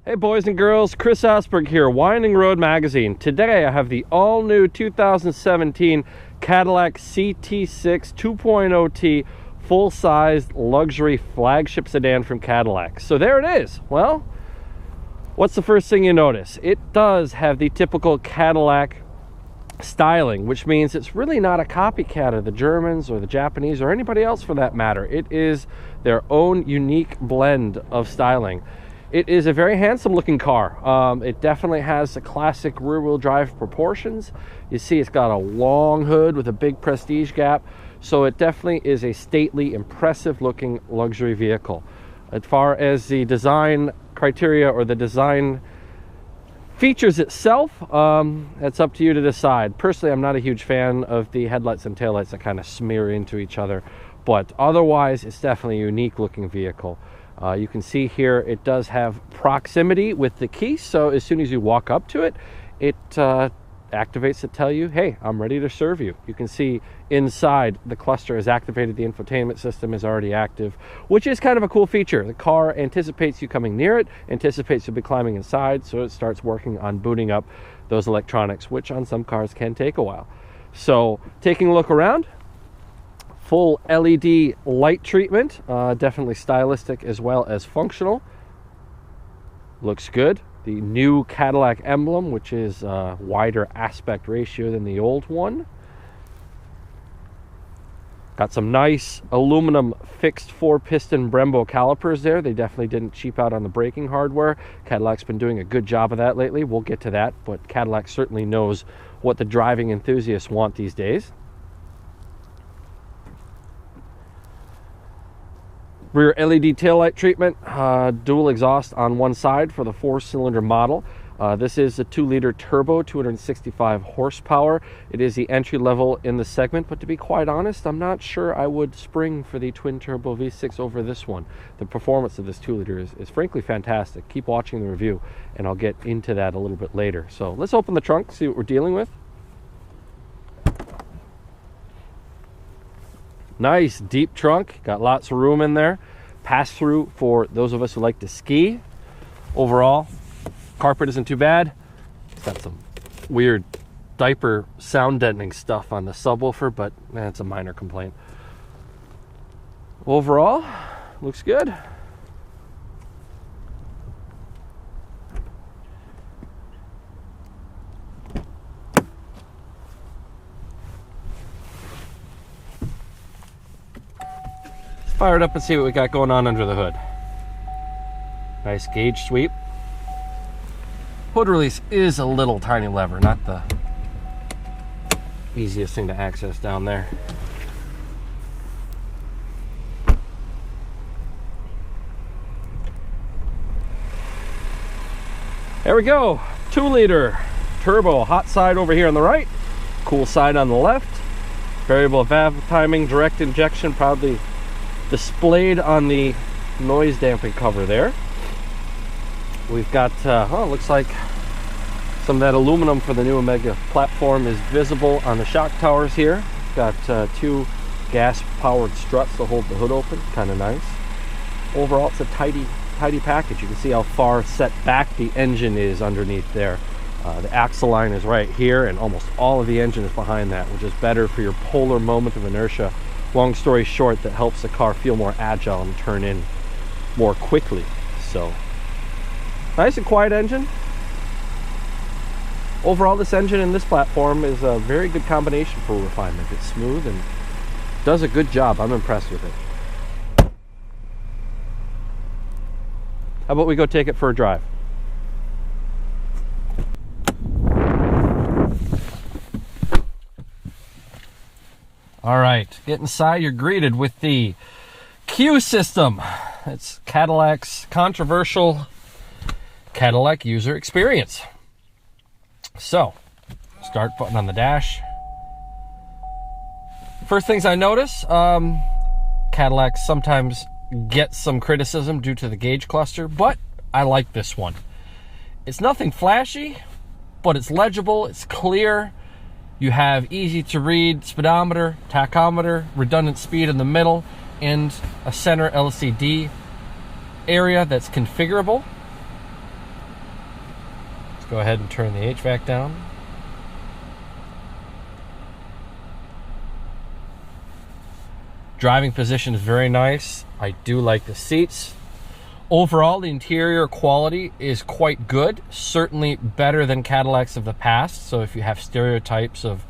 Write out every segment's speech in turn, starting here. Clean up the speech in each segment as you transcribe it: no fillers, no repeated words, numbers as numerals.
Hey boys and girls, Chris Asperg here, Winding Road Magazine. Today I have the all-new 2017 Cadillac CT6 2.0T full-sized luxury flagship sedan from Cadillac. So there it is. Well, what's the first thing you notice? It does have the typical Cadillac styling, which means it's really not a copycat of the Germans or the Japanese or anybody else for that matter. It is their own unique blend of styling. It is a very handsome looking car. It definitely has the classic rear wheel drive proportions. You see it's got a long hood with a big prestige gap. So it definitely is a stately, impressive looking luxury vehicle. As far as the design criteria or the design features itself, that's up to you to decide. Personally, I'm not a huge fan of the headlights and taillights that kind of smear into each other. But otherwise, it's definitely a unique looking vehicle. You can see here it does have proximity with the key, so as soon as you walk up to it, it activates to tell you, hey, I'm ready to serve you. You can see inside the cluster is activated, the infotainment system is already active, which is kind of a cool feature. The car anticipates you coming near it, anticipates you'll be climbing inside, so it starts working on booting up those electronics, which on some cars can take a while. So taking a look around, full LED light treatment, definitely stylistic as well as functional. Looks good. The new Cadillac emblem, which is a wider aspect ratio than the old one. Got some nice aluminum fixed 4-piston Brembo calipers there. They definitely didn't cheap out on the braking hardware. Cadillac's been doing a good job of that lately. We'll get to that, but Cadillac certainly knows what the driving enthusiasts want these days. Rear LED taillight treatment, dual exhaust on one side for the 4-cylinder model. This is a 2-liter turbo, 265 horsepower. It is the entry level in the segment, but to be quite honest, I'm not sure I would spring for the twin turbo V6 over this one. The performance of this 2-liter is frankly fantastic. Keep watching the review and I'll get into that a little bit later. So let's open the trunk, see what we're dealing with. Nice deep trunk, got lots of room in there. Pass through for those of us who like to ski. Overall, carpet isn't too bad. It's got some weird diaper sound deadening stuff on the subwoofer, but it's a minor complaint. Overall, looks good. Fire it up and see what we got going on under the hood. Nice gauge sweep. Hood release is a little tiny lever, not the easiest thing to access down there. There we go. 2-liter turbo, hot side over here on the right, cool side on the left. Variable valve timing, direct injection, proudly displayed on the noise damping cover there. We've got, looks like some of that aluminum for the new Omega platform is visible on the shock towers here. Got 2 gas-powered struts to hold the hood open, kind of nice. Overall, it's a tidy package. You can see how far set back the engine is underneath there. The axle line is right here, and almost all of the engine is behind that, which is better for your polar moment of inertia. Long story short, that helps the car feel more agile and turn in more quickly. So, nice and quiet engine. Overall, this engine and this platform is a very good combination for refinement. It's smooth and does a good job. I'm impressed with it. How about we go take it for a drive? All right, get inside, you're greeted with the Q system. It's Cadillac's controversial Cadillac user experience. So, start button on the dash. First things I notice, Cadillac sometimes gets some criticism due to the gauge cluster, but I like this one. It's nothing flashy, but it's legible, it's clear. You have easy to read speedometer, tachometer, redundant speed in the middle, and a center LCD area that's configurable. Let's go ahead and turn the HVAC down. Driving position is very nice. I do like the seats. Overall, the interior quality is quite good, certainly better than Cadillacs of the past. So if you have stereotypes of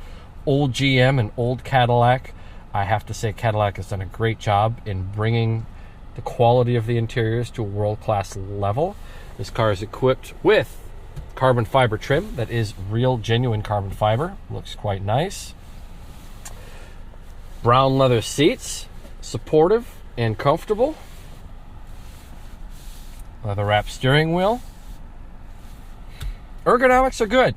old GM and old Cadillac, I have to say Cadillac has done a great job in bringing the quality of the interiors to a world-class level. This car is equipped with carbon fiber trim that is real, genuine carbon fiber. Looks quite nice. Brown leather seats, supportive and comfortable. Leather wrap steering wheel. Ergonomics are good.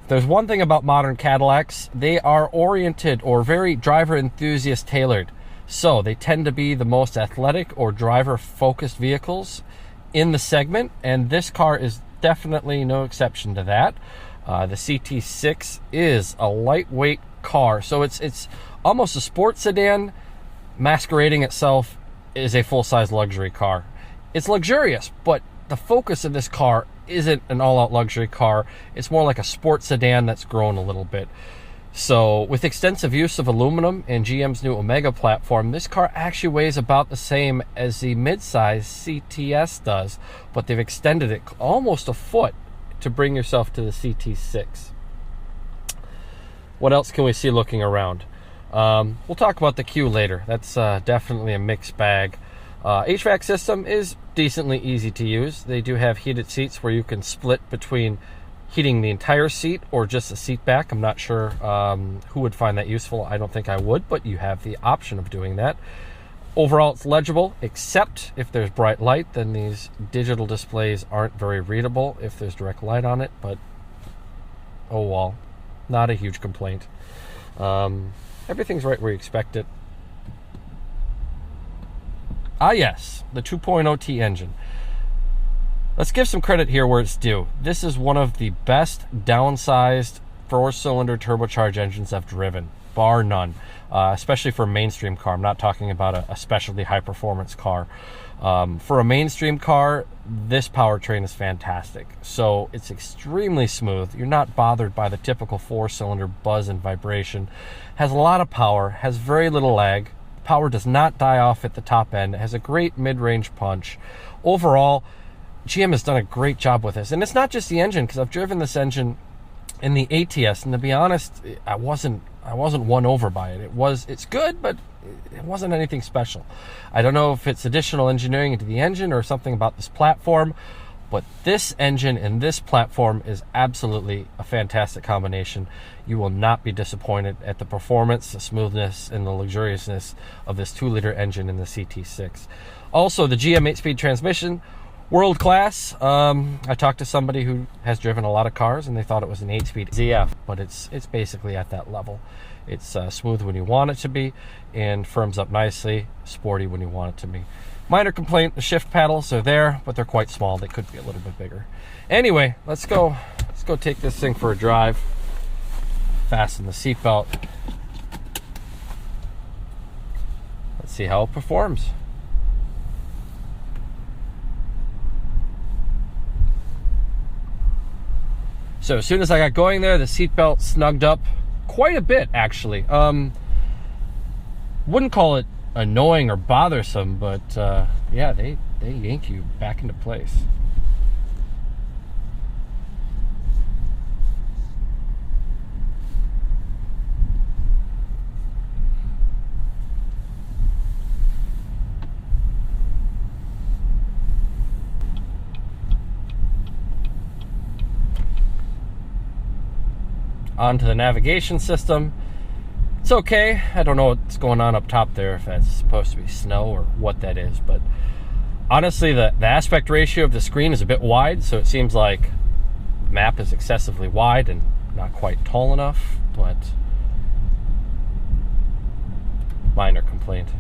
There's one thing about modern Cadillacs, they are oriented or very driver enthusiast tailored. So they tend to be the most athletic or driver focused vehicles in the segment, and this car is definitely no exception to that. The CT6 is a lightweight car, so it's almost a sports sedan masquerading itself as a full-size luxury car. It's luxurious, but the focus of this car isn't an all-out luxury car. It's more like a sports sedan that's grown a little bit. So with extensive use of aluminum and GM's new Omega platform, this car actually weighs about the same as the midsize CTS does, but they've extended it almost a foot to bring yourself to the CT6. What else can we see looking around? We'll talk about the Q later. That's definitely a mixed bag. HVAC system is decently easy to use. They do have heated seats where you can split between heating the entire seat or just the seat back. I'm not sure who would find that useful. I don't think I would, but you have the option of doing that. Overall, it's legible, except if there's bright light, then these digital displays aren't very readable if there's direct light on it, but oh well, not a huge complaint. Everything's right where you expect it. Ah yes, the 2.0T engine. Let's give some credit here where it's due. This is one of the best downsized four-cylinder turbocharged engines I've driven, bar none, especially for a mainstream car. I'm not talking about a specialty high-performance car. For a mainstream car, this powertrain is fantastic. So it's extremely smooth. You're not bothered by the typical four-cylinder buzz and vibration. Has a lot of power, has very little lag. Power does not die off at the top end. It has a great mid-range punch. Overall, GM has done a great job with this. And it's not just the engine, because I've driven this engine in the ATS, and to be honest, I wasn't won over by it. It's good, but it wasn't anything special. I don't know if it's additional engineering into the engine or something about this platform, but this engine and this platform is absolutely a fantastic combination. You will not be disappointed at the performance, the smoothness, and the luxuriousness of this 2-liter engine in the CT6. Also, the GM 8-speed transmission, world class. I talked to somebody who has driven a lot of cars, and they thought it was an 8-speed ZF, but it's basically at that level. It's smooth when you want it to be, and firms up nicely, sporty when you want it to be. Minor complaint, the shift paddles are there, but they're quite small. They could be a little bit bigger. Anyway, let's go take this thing for a drive. Fasten the seatbelt. Let's see how it performs. So as soon as I got going there, the seatbelt snugged up quite a bit, actually. Wouldn't call it annoying or bothersome, but yeah, they yank you back into place. Onto the navigation system. It's okay. I don't know what's going on up top there, if that's supposed to be snow or what that is, but honestly, the aspect ratio of the screen is a bit wide, so it seems like the map is excessively wide and not quite tall enough, but minor complaint.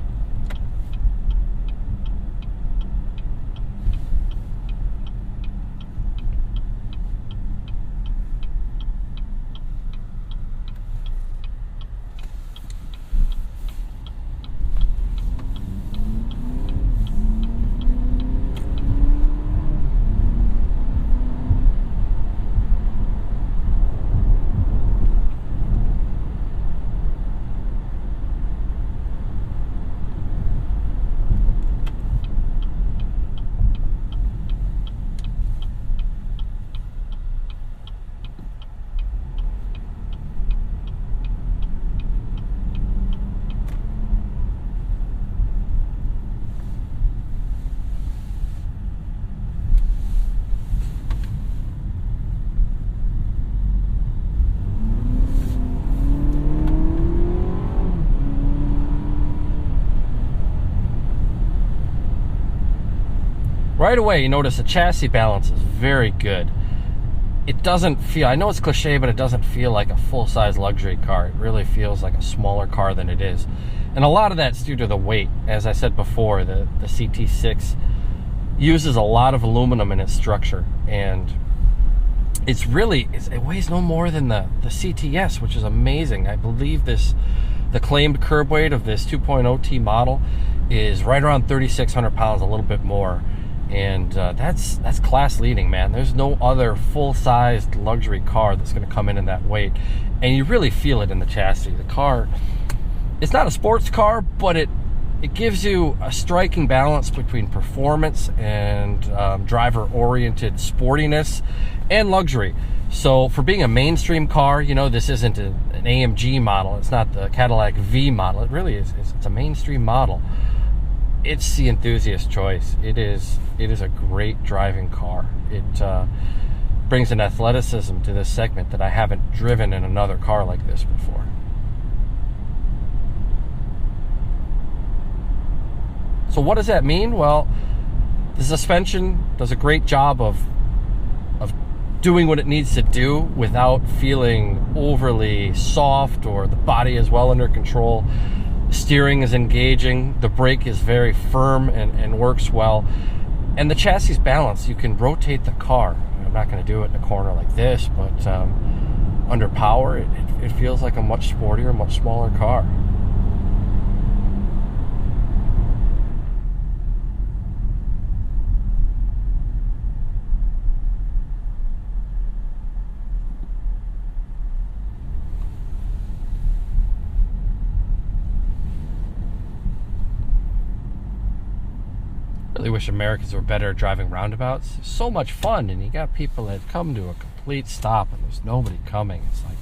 Right away, you notice the chassis balance is very good. It doesn't feel, I know it's cliche, but it doesn't feel like a full-size luxury car. It really feels like a smaller car than it is. And a lot of that's due to the weight. As I said before, the CT6 uses a lot of aluminum in its structure, and it weighs no more than the CTS, which is amazing. I believe the claimed curb weight of this 2.0T model is right around 3,600 pounds, a little bit more. And that's class leading, man. There's no other full-sized luxury car that's going to come in that weight, and you really feel it in the chassis. The car, it's not a sports car, but it gives you a striking balance between performance and driver-oriented sportiness and luxury. So for being a mainstream car, you know, this isn't an AMG model. It's not the Cadillac V model. It really is. It's a mainstream model. It's the enthusiast choice. It is a great driving car. It brings an athleticism to this segment that I haven't driven in another car like this before. So what does that mean? Well, the suspension does a great job of doing what it needs to do without feeling overly soft, or the body is well under control. Steering is engaging, the brake is very firm and works well, and the chassis balance. You can rotate the car. I'm not going to do it in a corner like this, but under power, it feels like a much sportier, much smaller car. I really wish Americans were better at driving roundabouts. It's so much fun, and you got people that come to a complete stop and there's nobody coming. It's like,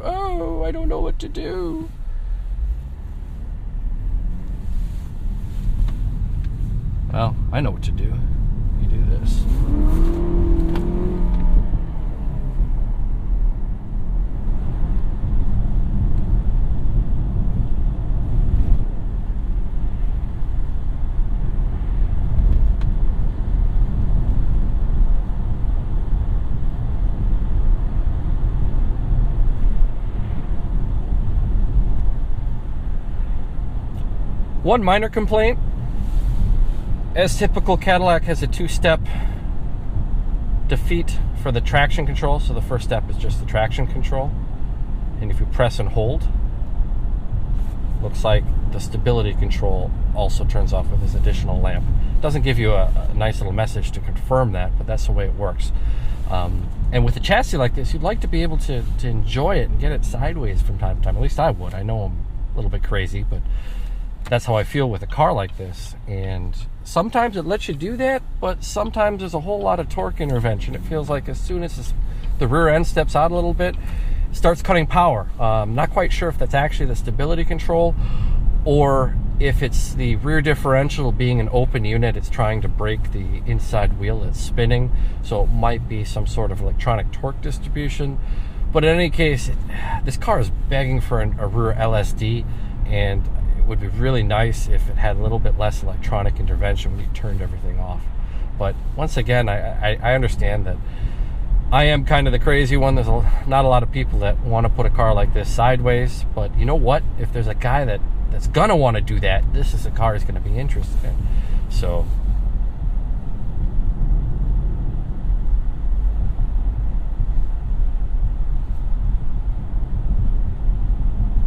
oh, I don't know what to do. Well, I know what to do. You do this. One minor complaint, as typical, Cadillac has a two-step defeat for the traction control. So the first step is just the traction control, and if you press and hold, looks like the stability control also turns off with this additional lamp. It doesn't give you a nice little message to confirm that, but that's the way it works. And with a chassis like this, you'd like to be able to enjoy it and get it sideways from time to time. At least I would. I know I'm a little bit crazy, but that's how I feel with a car like this. And sometimes it lets you do that, but sometimes there's a whole lot of torque intervention. It feels like as soon as the rear end steps out a little bit, it starts cutting power. I'm not quite sure if that's actually the stability control, or if it's the rear differential being an open unit. It's trying to brake the inside wheel that's spinning, so it might be some sort of electronic torque distribution. But in any case, this car is begging for a rear LSD, and would be really nice if it had a little bit less electronic intervention when you turned everything off. But once again, I understand that I am kind of the crazy one. There's not a lot of people that want to put a car like this sideways, but you know what? If there's a guy that's gonna want to do that, this is a car he's gonna be interested in. So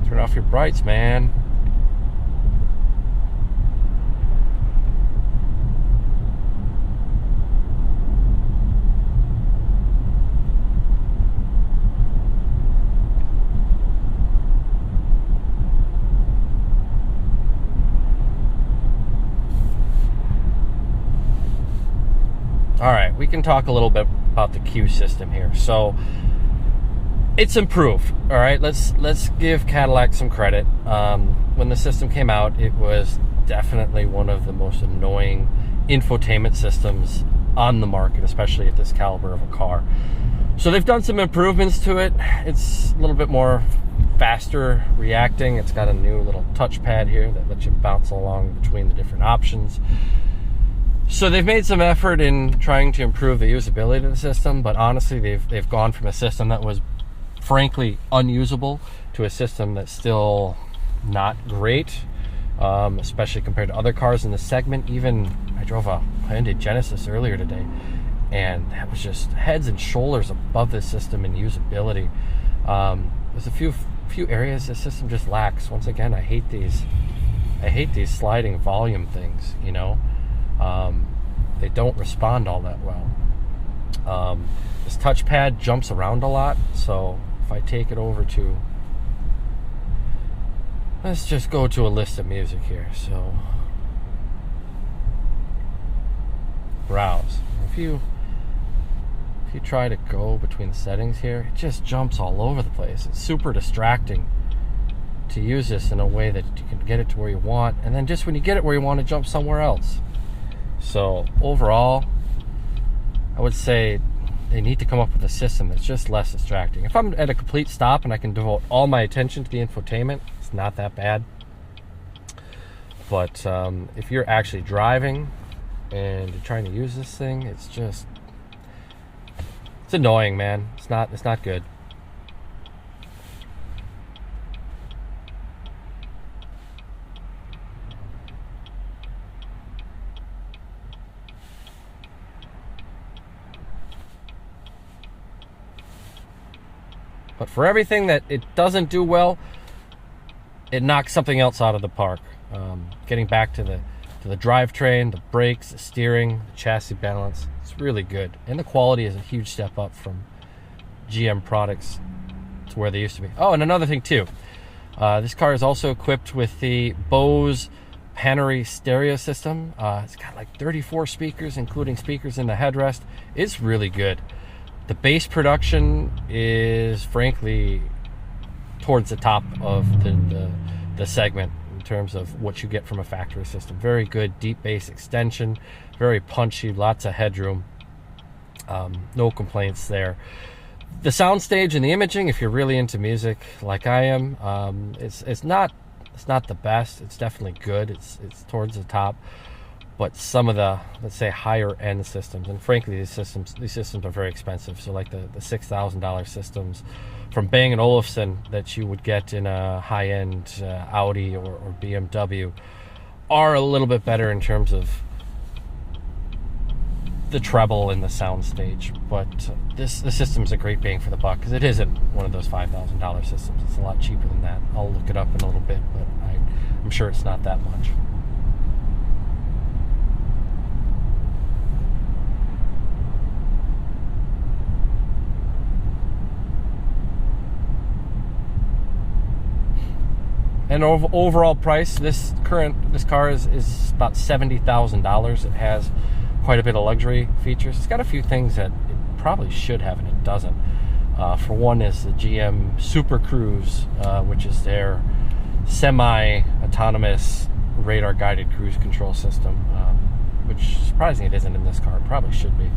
turn off your brights, man. All right, we can talk a little bit about the Q system here. So it's improved. All right, let's give Cadillac some credit. When the system came out, it was definitely one of the most annoying infotainment systems on the market, especially at this caliber of a car. So they've done some improvements to it. It's a little bit more faster reacting. It's got a new little touchpad here that lets you bounce along between the different options. So they've made some effort in trying to improve the usability of the system, but honestly, they've gone from a system that was frankly unusable to a system that's still not great, especially compared to other cars in the segment. Even I drove a Hyundai Genesis earlier today, and that was just heads and shoulders above this system in usability. There's a few areas the system just lacks. Once again, I hate these sliding volume things, you know. They don't respond all that well. This touchpad jumps around a lot, so if I take it over to, let's just go to a list of music here. So browse. If you try to go between the settings here, it just jumps all over the place. It's super distracting to use this in a way that you can get it to where you want, and then just when you get it where you want to jump somewhere else. So overall, I would say they need to come up with a system that's just less distracting. If I'm at a complete stop and I can devote all my attention to the infotainment, it's not that bad. But if you're actually driving and you're trying to use this thing, it's annoying, man. It's not good. But for everything that it doesn't do well, it knocks something else out of the park. Getting back to the drivetrain, the brakes, the steering, the chassis balance, it's really good. And the quality is a huge step up from GM products to where they used to be. Oh, and another thing too, this car is also equipped with the Bose Panery stereo system. It's got like 34 speakers, including speakers in the headrest. It's really good. The bass production is frankly towards the top of the segment in terms of what you get from a factory system. Very good deep bass extension, very punchy, lots of headroom. No complaints there. The soundstage and the imaging, if you're really into music like I am, it's not the best. It's definitely good. It's towards the top. But some of the, let's say, higher end systems, and frankly these systems are very expensive. So like the $6,000 systems from Bang & Olufsen that you would get in a high end Audi or BMW are a little bit better in terms of the treble and the soundstage. But this system is a great bang for the buck because it isn't one of those $5,000 systems. It's a lot cheaper than that. I'll look it up in a little bit, but I'm sure it's not that much. And overall price, this car is about $70,000. It has quite a bit of luxury features. It's got a few things that it probably should have and it doesn't. For one is the GM Super Cruise, which is their semi-autonomous radar-guided cruise control system, which surprisingly it isn't in this car. It probably should be.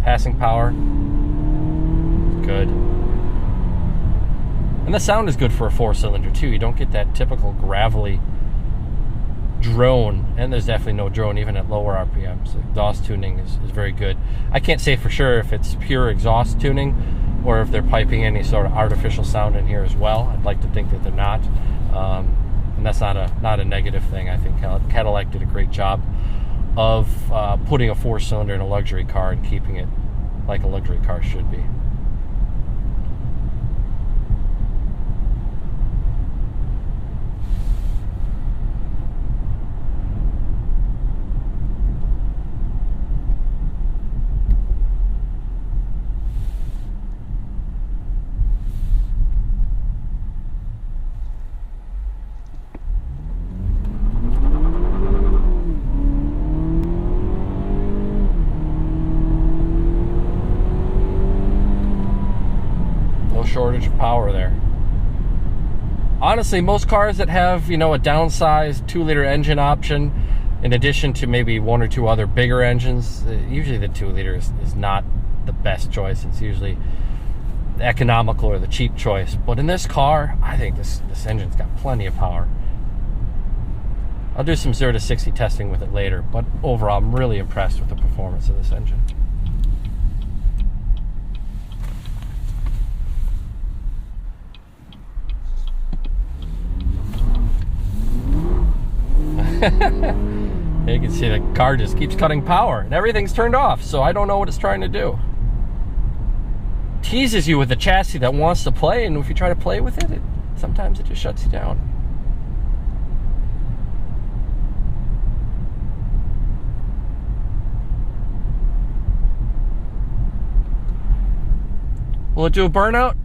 Passing power, good. And the sound is good for a 4-cylinder too. You don't get that typical gravelly drone, and there's definitely no drone even at lower RPMs. The exhaust tuning is very good. I can't say for sure if it's pure exhaust tuning or if they're piping any sort of artificial sound in here as well. I'd like to think that they're not, and that's not a negative thing. I think Cadillac did a great job of putting a 4-cylinder in a luxury car and keeping it like a luxury car should be. Shortage of power there. Honestly, most cars that have, you know, a downsized 2-liter engine option in addition to maybe one or two other bigger engines, usually the 2-liter is not the best choice. It's usually economical or the cheap choice. But in this car, I think this engine's got plenty of power. I'll do some 0 to 60 testing with it later, but overall, I'm really impressed with the performance of this engine. You can see the car just keeps cutting power and everything's turned off, so I don't know what it's trying to do. Teases you with a chassis that wants to play, and if you try to play with it, sometimes it just shuts you down. Will it do a burnout?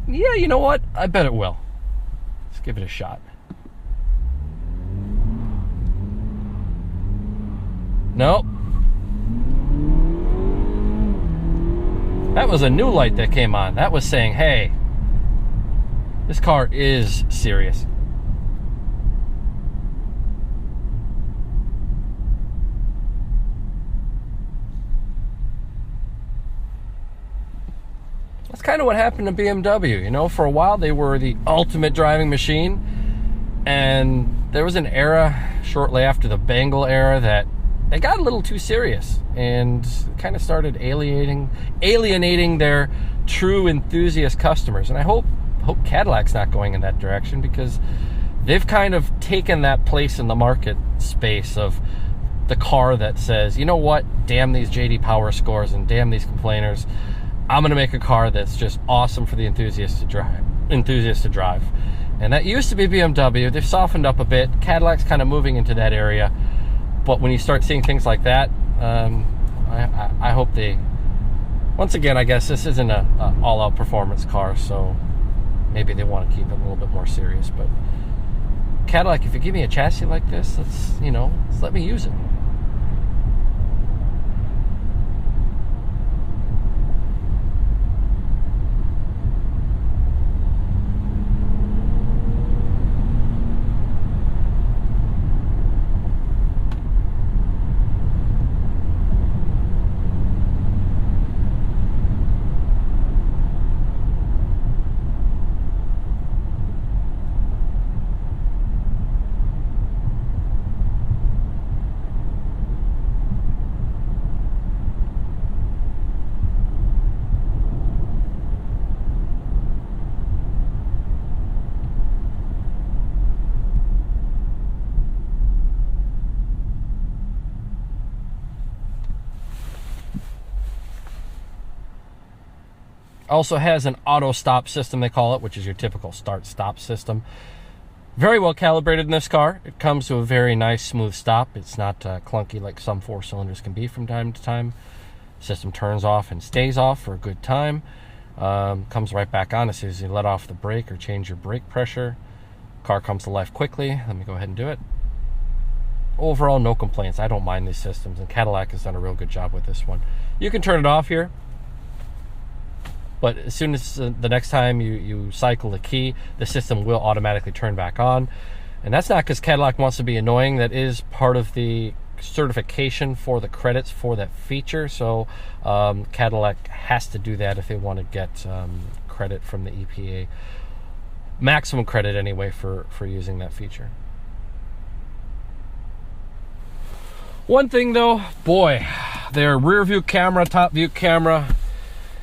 Yeah, you know what? I bet it will. Let's give it a shot. Nope. That was a new light that came on. That was saying, hey, this car is serious. That's kind of what happened to BMW. You know, for a while they were the ultimate driving machine, and there was an era shortly after the Bengal era that they got a little too serious and kind of started alienating their true enthusiast customers. And I hope Cadillac's not going in that direction, because they've kind of taken that place in the market space of the car that says, you know what, damn these JD Power scores and damn these complainers. I'm going to make a car that's just awesome for the enthusiast to drive. And that used to be BMW. They've softened up a bit. Cadillac's kind of moving into that area. But when you start seeing things like that, I hope they... Once again, I guess this isn't a all-out performance car, so maybe they want to keep it a little bit more serious. But Cadillac, if you give me a chassis like this, let's let me use it. Also has an auto stop system, they call it, which is your typical start-stop system. Very well calibrated in this car. It comes to a very nice, smooth stop. It's not clunky like some 4-cylinders can be from time to time. System turns off and stays off for a good time. Comes right back on as soon as you let off the brake or change your brake pressure. Car comes to life quickly. Let me go ahead and do it. Overall, no complaints. I don't mind these systems, and Cadillac has done a real good job with this one. You can turn it off here, but as soon as the next time you cycle the key, the system will automatically turn back on. And that's not because Cadillac wants to be annoying. That is part of the certification for the credits for that feature. So Cadillac has to do that if they want to get credit from the EPA. Maximum credit anyway for using that feature. One thing though, boy, their rear view camera, top view camera,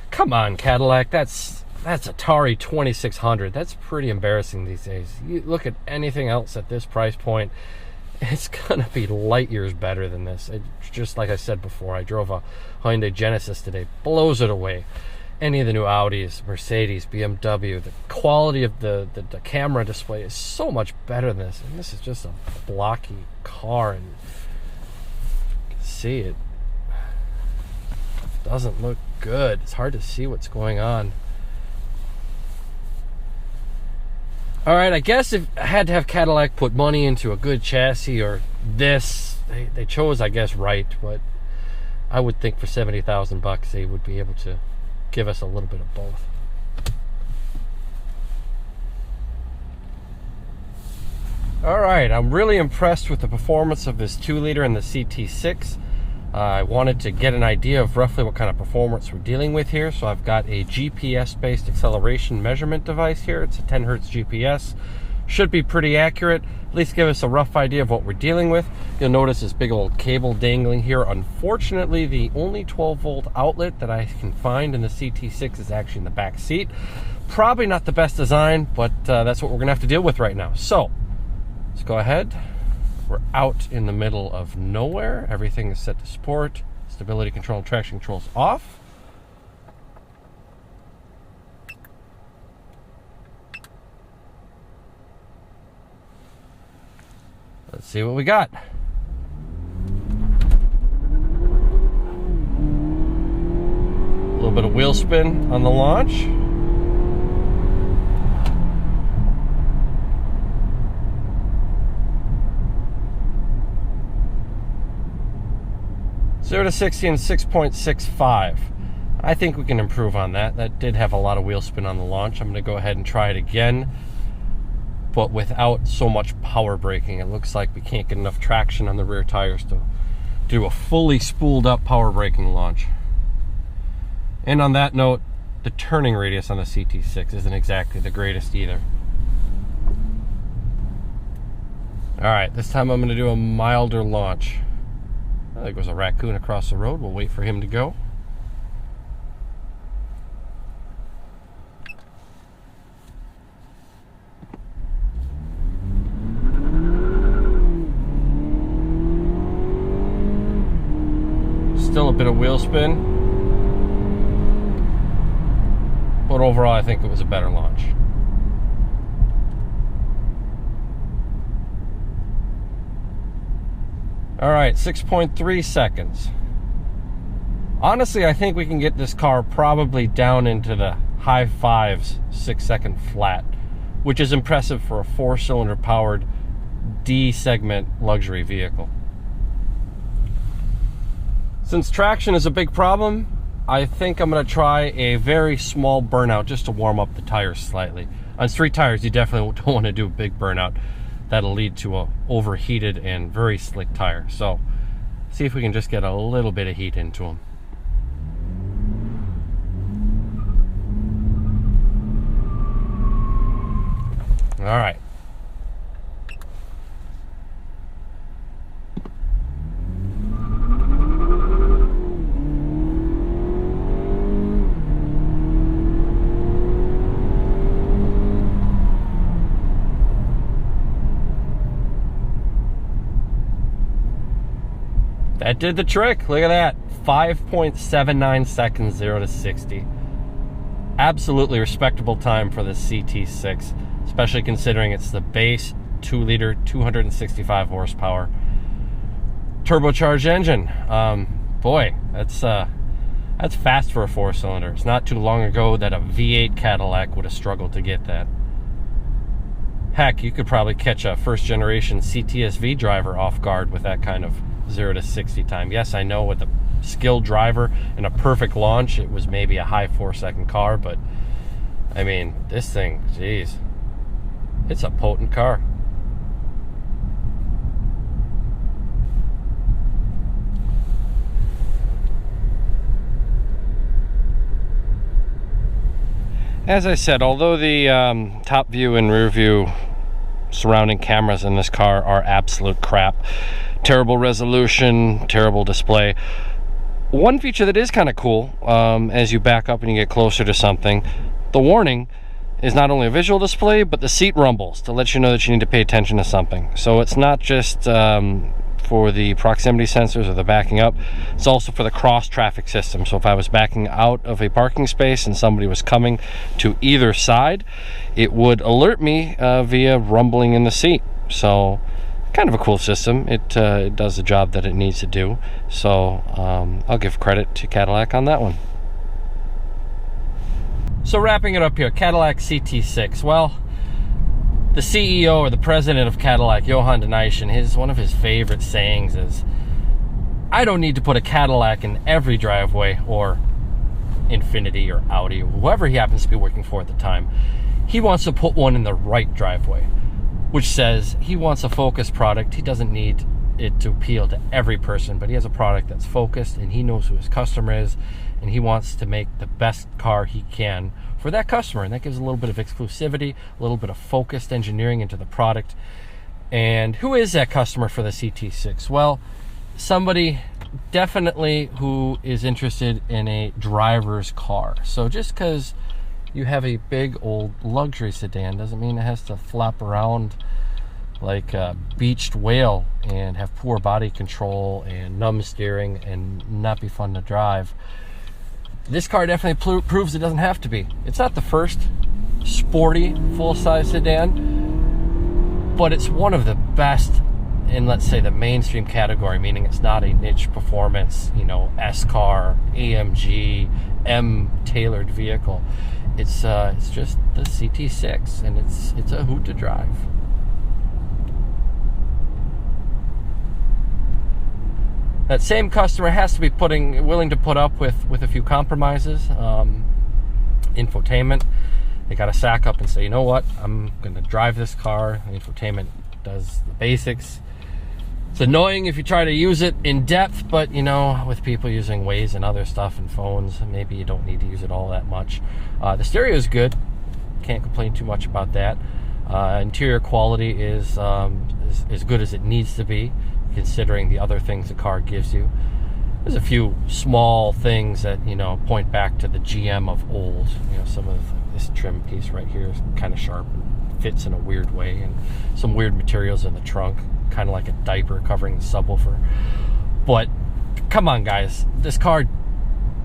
come on, Cadillac, that's Atari 2600. That's pretty embarrassing these days. You look at anything else at this price point, it's gonna be light years better than this. Just like I said before, I drove a Hyundai Genesis today, blows it away. Any of the new Audis, Mercedes, BMW, the quality of the camera display is so much better than this. And this is just a blocky car, and you can see it doesn't look good. It's hard to see what's going on. All right, I guess if I had to have Cadillac put money into a good chassis or this, they chose, I guess, right, but I would think for $70,000 they would be able to give us a little bit of both. All right, I'm really impressed with the performance of this 2-liter and the CT6. I wanted to get an idea of roughly what kind of performance we're dealing with here. So I've got a GPS-based acceleration measurement device here. It's a 10 Hertz GPS. Should be pretty accurate, at least give us a rough idea of what we're dealing with. You'll notice this big old cable dangling here. Unfortunately, the only 12-volt outlet that I can find in the CT6 is actually in the back seat. Probably not the best design, but that's what we're gonna have to deal with right now. So let's go ahead. We're out in the middle of nowhere. Everything is set to sport. Stability control and traction control's off. Let's see what we got. A little bit of wheel spin on the launch. Zero to 60 in 6.65. I think we can improve on that. That did have a lot of wheel spin on the launch. I'm going to go ahead and try it again, but without so much power braking. It looks like we can't get enough traction on the rear tires to do a fully spooled up power braking launch. And on that note, the turning radius on the CT6 isn't exactly the greatest either. All right, this time I'm gonna do a milder launch. I think there goes a raccoon across the road. We'll wait for him to go. Still a bit of wheel spin, but overall I think it was a better launch. All right, 6.3 seconds. Honestly, I think we can get this car probably down into the high fives, 6-second flat, which is impressive for a 4-cylinder powered D-segment luxury vehicle. Since traction is a big problem, I think I'm going to try a very small burnout just to warm up the tires slightly. On street tires, you definitely don't want to do a big burnout. That'll lead to a overheated and very slick tire. So, see if we can just get a little bit of heat into them. All right. That did the trick. Look at that. 5.79 seconds, 0 to 60. Absolutely respectable time for the CT6, especially considering it's the base 2-liter, 265 horsepower turbocharged engine. Boy, that's fast for a 4-cylinder. It's not too long ago that a V8 Cadillac would have struggled to get that. Heck, you could probably catch a first-generation CTSV driver off guard with that kind of 0 to 60 time. Yes, I know with a skilled driver and a perfect launch, it was maybe a high 4-second car, but I mean, this thing, geez, it's a potent car. As I said, although the top view and rear view surrounding cameras in this car are absolute crap, terrible resolution, terrible display, one feature that is kind of cool, as you back up and you get closer to something, the warning is not only a visual display, but the seat rumbles to let you know that you need to pay attention to something. So it's not just for the proximity sensors or the backing up, it's also for the cross traffic system. So if I was backing out of a parking space and somebody was coming to either side, it would alert me via rumbling in the seat. So kind of a cool system. It does the job that it needs to do. So I'll give credit to Cadillac on that one. So wrapping it up here, Cadillac CT6. Well, the CEO or the president of Cadillac, Johan de Nysschen, one of his favorite sayings is, I don't need to put a Cadillac in every driveway, or Infiniti or Audi, or whoever he happens to be working for at the time. He wants to put one in the right driveway, which says he wants a Focus product. He doesn't need it to appeal to every person, but he has a product that's focused, and he knows who his customer is, and he wants to make the best car he can for that customer, and that gives a little bit of exclusivity, a little bit of focused engineering into the product. And who is that customer for the CT6? Well, somebody definitely who is interested in a driver's car. So just because you have a big old luxury sedan doesn't mean it has to flap around like a beached whale and have poor body control and numb steering and not be fun to drive. This car definitely proves it doesn't have to be. It's not the first sporty full-size sedan, but it's one of the best in, let's say, the mainstream category, meaning it's not a niche performance, you know, S car, AMG, M tailored vehicle. It's just the CT6, and it's a hoot to drive. That same customer has to be willing to put up with a few compromises. Infotainment, they got to sack up and say, you know what, I'm going to drive this car. The infotainment does the basics. It's annoying if you try to use it in depth, but you know, with people using Waze and other stuff and phones, maybe you don't need to use it all that much. The stereo is good. Can't complain too much about that. Interior quality is as good as it needs to be, considering the other things the car gives you. There's a few small things that, you know, point back to the GM of old. You know, some of this trim piece right here is kind of sharp, fits in a weird way, and some weird materials in the trunk, kind of like a diaper covering the subwoofer. But come on, guys, this car,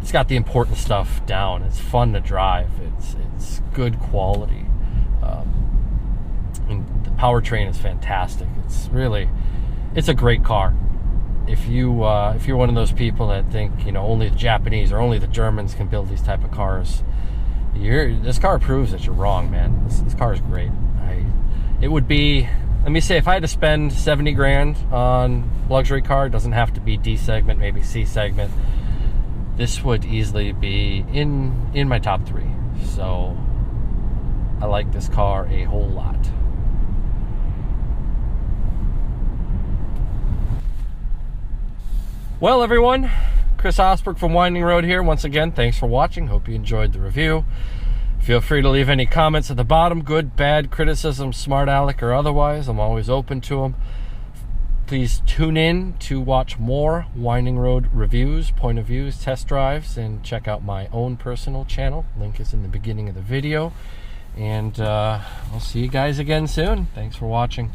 it's got the important stuff down. It's fun to drive. It's good quality. And the powertrain is fantastic. It's a great car. If you're one of those people that think, you know, only the Japanese or only the Germans can build these type of cars, this car proves that you're wrong, man. This car is great. It would be, let me say, if I had to spend 70 grand on luxury car, it doesn't have to be D segment, maybe C segment, this would easily be in my top 3. So I like this car a whole lot. Well, everyone, Chris Osberg from Winding Road here. Once again, thanks for watching. Hope you enjoyed the review. Feel free to leave any comments at the bottom, good, bad, criticism, smart aleck, or otherwise. I'm always open to them. Please tune in to watch more Winding Road reviews, point of views, test drives, and check out my own personal channel. Link is in the beginning of the video. And I'll see you guys again soon. Thanks for watching.